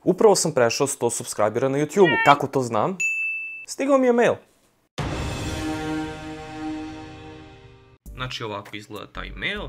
Upravo sam prešao 100 subscribera na YouTube-u. Kako to znam? Stigao mi je mail. Znači ovako izgleda taj mail.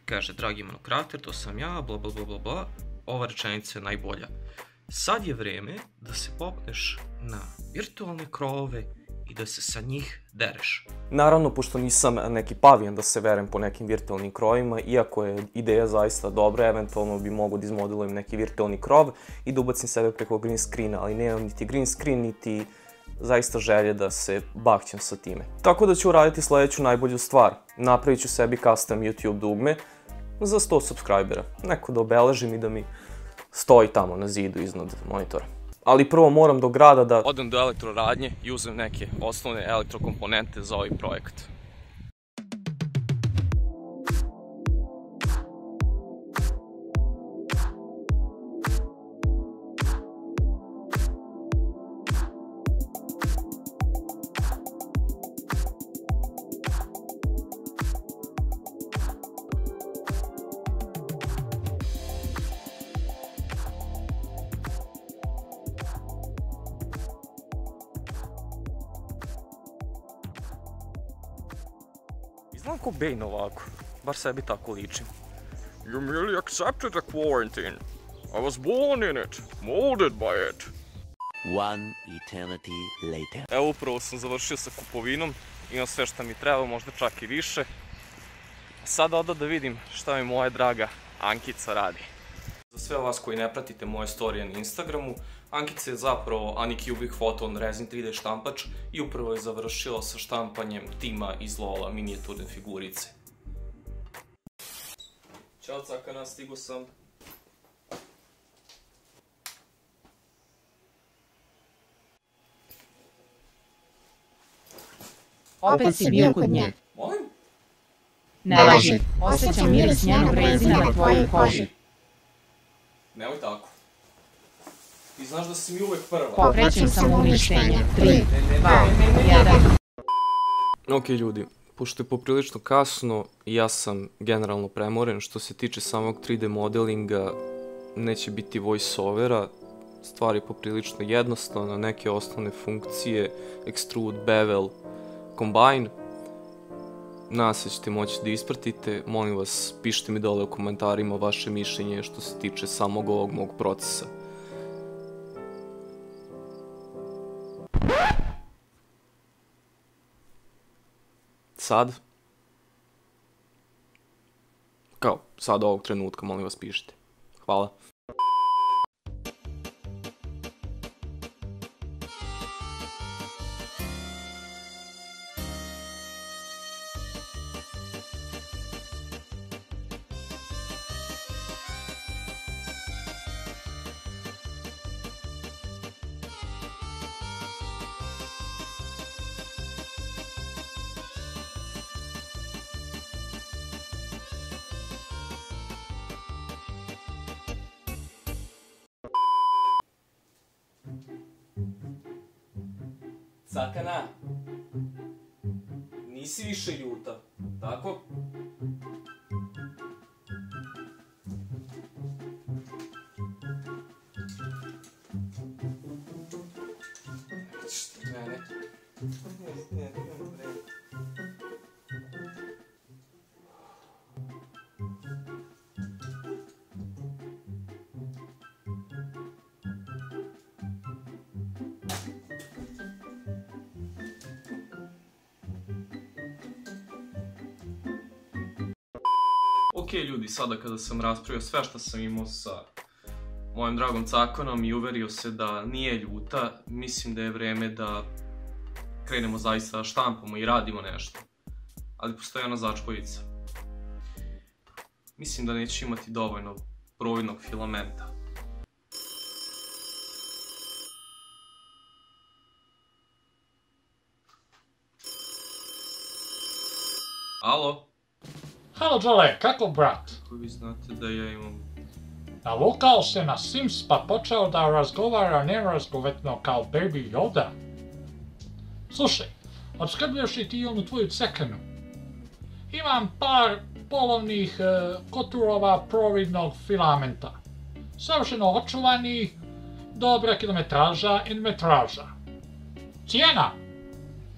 Kaže, dragi Monokrater, to sam ja, bla bla bla bla bla. Ova rečenica je najbolja. Sad je vreme da se popneš na virtualne krovove i da se sa njih dereš. Naravno, pošto nisam neki pavijan da se verem po nekim virtualnim krovima, iako je ideja zaista dobra, eventualno bi mogu da izmodelujem neki virtualni krov i da ubacim sebe preko green screena, ali nemam niti green screen, niti zaista želje da se bakćem sa time. Tako da ću uraditi sledeću najbolju stvar. Napravit ću sebi custom YouTube dugme za 100 subscribera. Neko da obeležim i da mi stoji tamo na zidu iznad monitora. Ali prvo moram do grada da odem do elektroradnje i uzem neke osnovne elektrokomponente za ovaj projekat. Izgledam ko Bane ovako, bar sebi tako ličim. You merely accepted the quarantine. I was born in it, molded by it. One eternity later. Evo upravo sam završio sa kupovinom, imam sve šta mi treba, možda čak i više. Sada odo da vidim šta mi moja draga Ankica radi. Za sve vas koji ne pratite moje storije na Instagramu, Ankica je zapravo Anycubic Photon Resin 3D štampač i upravo je završila sa štampanjem tima iz LOL-a minijaturne figurice. Ćao cakana, stigo sam. Opet si bio kod nje. Molim? Ne laži, osjećam miris njenog rezina na tvojoj koži. Nemoj tako. Ti znaš da si mi uvek prva. Pokrećem samouništenje. 3, 2, 1. Ok ljudi, pošto je poprilično kasno i ja sam generalno premoren što se tiče samog 3D modelinga, neće biti voice-overa, stvar je poprilično jednostavna, neke osnovne funkcije, extrude, bevel, combine. Nadam se ćete moći da ispratite, molim vas pišite mi dole u komentarima vaše mišljenje što se tiče samog ovog mog procesa. Sad? Kao, sad ovog trenutka, molim vas pišite. Hvala. Cakana, nisi više ljuta, tako? Ok ljudi, sada kada sam raspravio sve što sam imao sa mojim dragom Cakanom i uverio se da nije ljuta, mislim da je vreme da krenemo zaista da štampamo i radimo nešto. Ali postoji ona začkoljica. Mislim da neće imati dovoljno providnog filamenta. Alo? Halo Đole, kako brat? Kako vi znate da ja imam... Navukao se na Sims pa počeo da razgovara nerazgovetno kao Baby Yoda. Slušaj, opskrbljuješ li ti onu tvoju cekanu? Imam par polovnih koturova providnog filamenta. Savršeno očuvani dobra kilometraža i metraža. Cijena?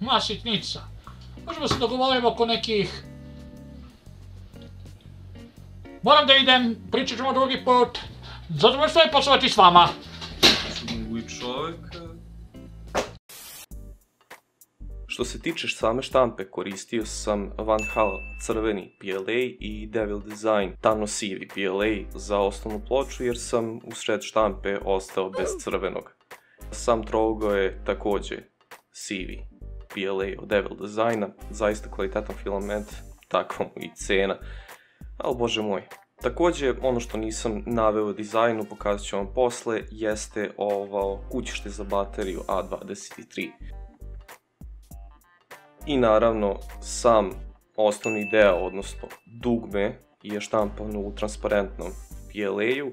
Ma sitnica. Možemo se dogovoriti oko nekih... Moram da idem, pričat ćemo drugi put. Zadovoljstvo je poslovati s vama. Čudni čovjek. Što se tiče same štampe, koristio sam Van Hal crveni PLA i Devil Design tamno sivi PLA za osnovnu ploču jer sam usred štampe ostao bez crvenog. Sam trougao je također sivi PLA od Devil Designa, zaista kvalitetan filament, takva mu i cena, ali bože moj. Također, ono što nisam naveo u dizajnu, pokazat ću vam posle, jeste ovo kućište za bateriju A23. I naravno, sam osnovni deo, odnosno dugme, je štampano u transparentnom PLA-u,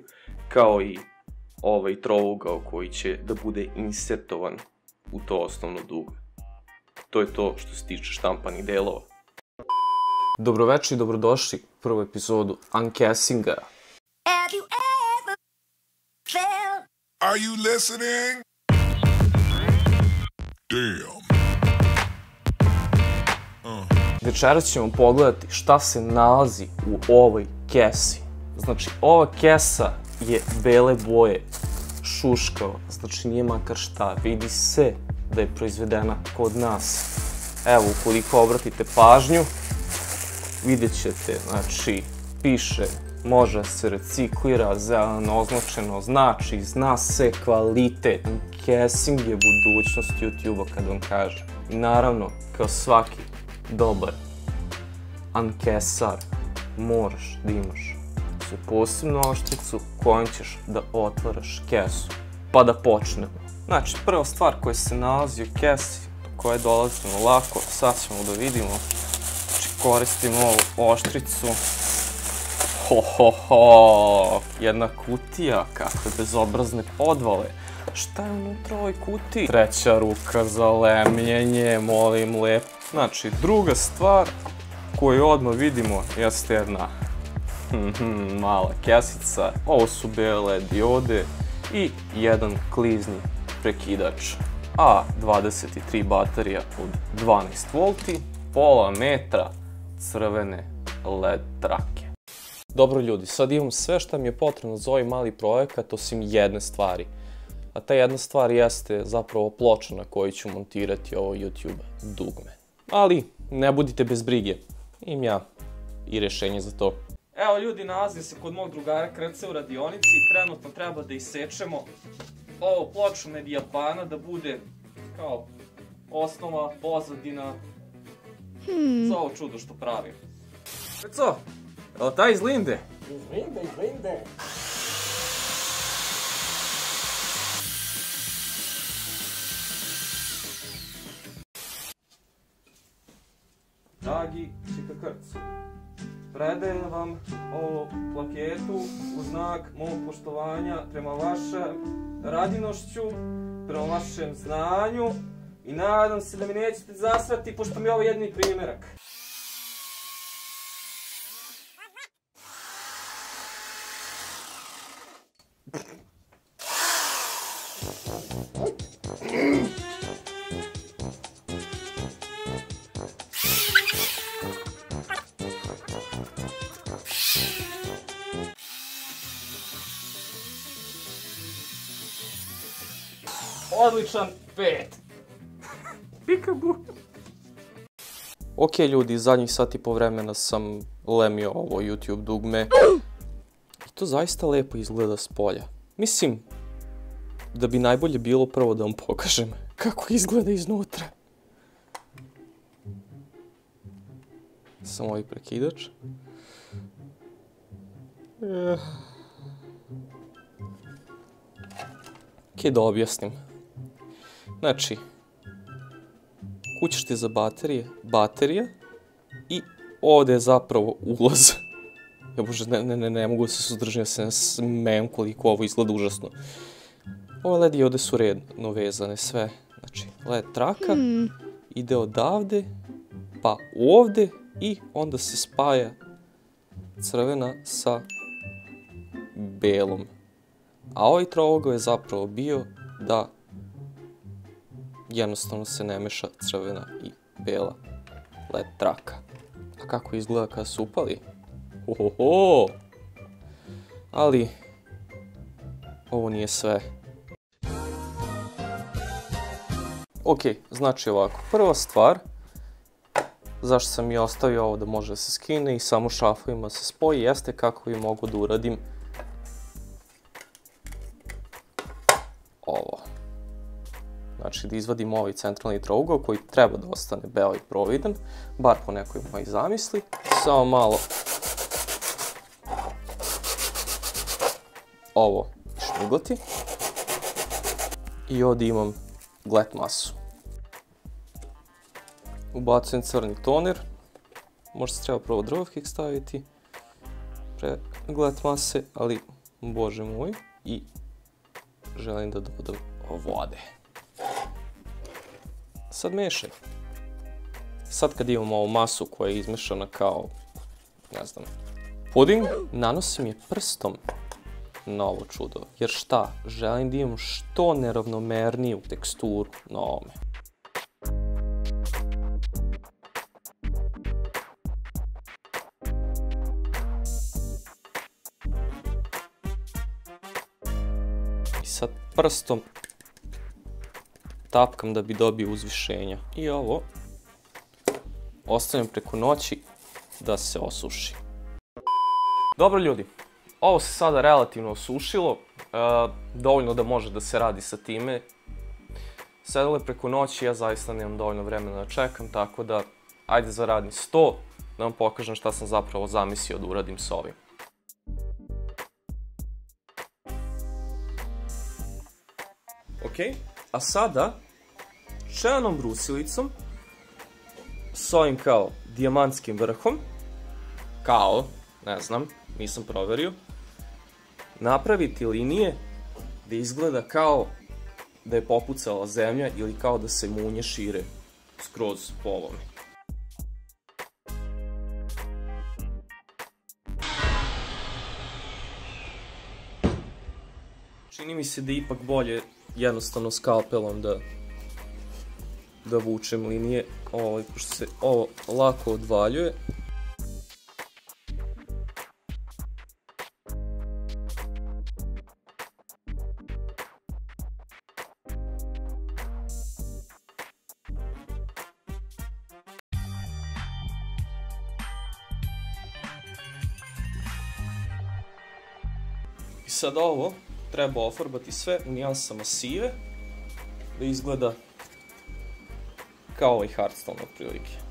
kao i ovaj trougao koji će da bude insertovan u to osnovno dugme. To je to što se tiče štampanih delova. Dobroveče i dobrodošli u prvu epizodu Uncassinga. Are you listening? Damn. Večeras ćemo pogledati šta se nalazi u ovoj kesi. Znači, ova kesa je bele boje, šuškava, znači nije makar šta, vidi se da je proizvedena kod nas. Evo, ukoliko obratite pažnju, vidjet ćete, znači, piše može se reciklira, zeleno označeno, znači, zna se kvalitet. Uncasing je budućnost YouTube-a, kad vam kažem. I naravno, kao svaki dobar ankesar, moraš da imaš posebnu oštricu kojom ćeš da otvaraš kesu. Pa da počnemo. Znači, prva stvar koja se nalazi u kesi, do koje dolazimo lako, sad ćemo da vidimo. Znači, koristimo ovu oštricu. Jedna kutija, kakve bezobrazne podvale. Šta je unutra u ovoj kutiji? Treća ruka za lemljenje, molim lepo. Znači, druga stvar koju odmah vidimo jeste jedna mala kesica. Ovo su bele diode i jedan klizni prekidač. A23 baterija od 12 volti, pola metra crvene LED trake. Dobro ljudi, sad imam sve što mi je potrebno za ovaj mali projekat osim jedne stvari. A ta jedna stvar jeste zapravo ploča na kojoj ću montirati ovo YouTube dugme. Ali ne budite bez brige, imam ja i rješenje za to. Evo ljudi, nalazim se kod mog drugara Krce u radionici i trenutno treba da isečemo ovu ploču Mediapana da bude kao osnova, pozadina za ovo čudo što pravim. Krco, je li taj iz Linde? Iz Linde. Dragi Čika Krc, predajem vam ovu plaketu u znak mog poštovanja prema vašem radinošću, prema vašem znanju i nadam se da mi nećete zasrati pošto mi je ovo jedini primjerak. Odličan 5. Pikabu. Ok ljudi, zadnjih sat i po vremena sam lemio ovo YouTube dugme. I to zaista lepo izgleda s polja. Mislim da bi najbolje bilo prvo da vam pokažem kako izgleda iznutra. Samo ovaj prekidač. Ok, da objasnim. Znači, kućište za baterija i ovdje je zapravo ulaz. Ja bože, ne mogu se suzdržati, ja se smijem koliko ovo izgleda užasno. Ove LED diode su redno vezane sve. Znači, LED traka ide odavde, pa ovdje i onda se spaja crvena sa belom. A ovaj trougao je zapravo bio da jednostavno se ne meša crvena i bela LED traka. A kako izgleda kada se upali? Ohoho! Ali, ovo nije sve. Ok, znači ovako, prva stvar, zašto sam i ostavio ovo da može da se skine i samo šrafovima se spoji, jeste kako bi mogu da uradim ovo. Znači da izvadim ovaj centralni trougao koji treba da ostane beo i providan, bar po nekoj mojoj zamisli. Samo malo ovo šmiglati. I ovdje imam glet masu. Ubacujem crni toner. Možda se treba prvo drvovkik staviti pre glet mase, ali bože moj. I želim da dodam vode. Sad mešaj. Sad kad imam ovu masu koja je izmešana kao, ne znam, puding, nanosim je prstom na ovo čudo. Jer šta? Želim da imam što neravnomerniju teksturu na ovome. I sad prstom tapkam da bi dobio uzvišenja. I ovo ostavljam preko noći da se osuši. Dobro ljudi, ovo se sada relativno osušilo, dovoljno da može da se radi sa time. Sedelo je preko noći, ja zaista nemam dovoljno vremena da čekam, tako da ajde za radni sto da vam pokažem šta sam zapravo zamislio da uradim s ovim. Ok, a sada čelanom brusilicom s ovim kao dijamantskim vrhom, kao, ne znam, nisam proverio, napraviti linije da izgleda kao da je popucala zemlja ili kao da se munje šire skroz po ovome. Čini mi se da je ipak bolje jednostavno skalpelom da vučem linije, pošto se ovo lako odvaljuje. I sad ovo treba ofarbati sve u nijansama sive, da izgleda kao ovaj Hearthstone otprilike.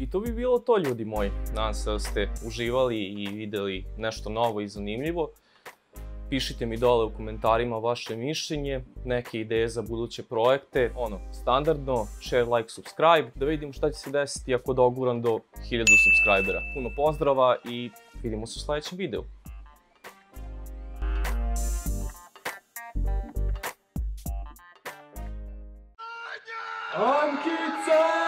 I to bi bilo to, ljudi moji. Nadam se da ste uživali i videli nešto novo i zanimljivo. Pišite mi dole u komentarima vaše mišljenje, neke ideje za buduće projekte, standardno, share, like, subscribe, da vidim šta će se desiti ako doguram do 1000 subscribera. Puno pozdrava i vidimo se u sledećem videu. Ankica!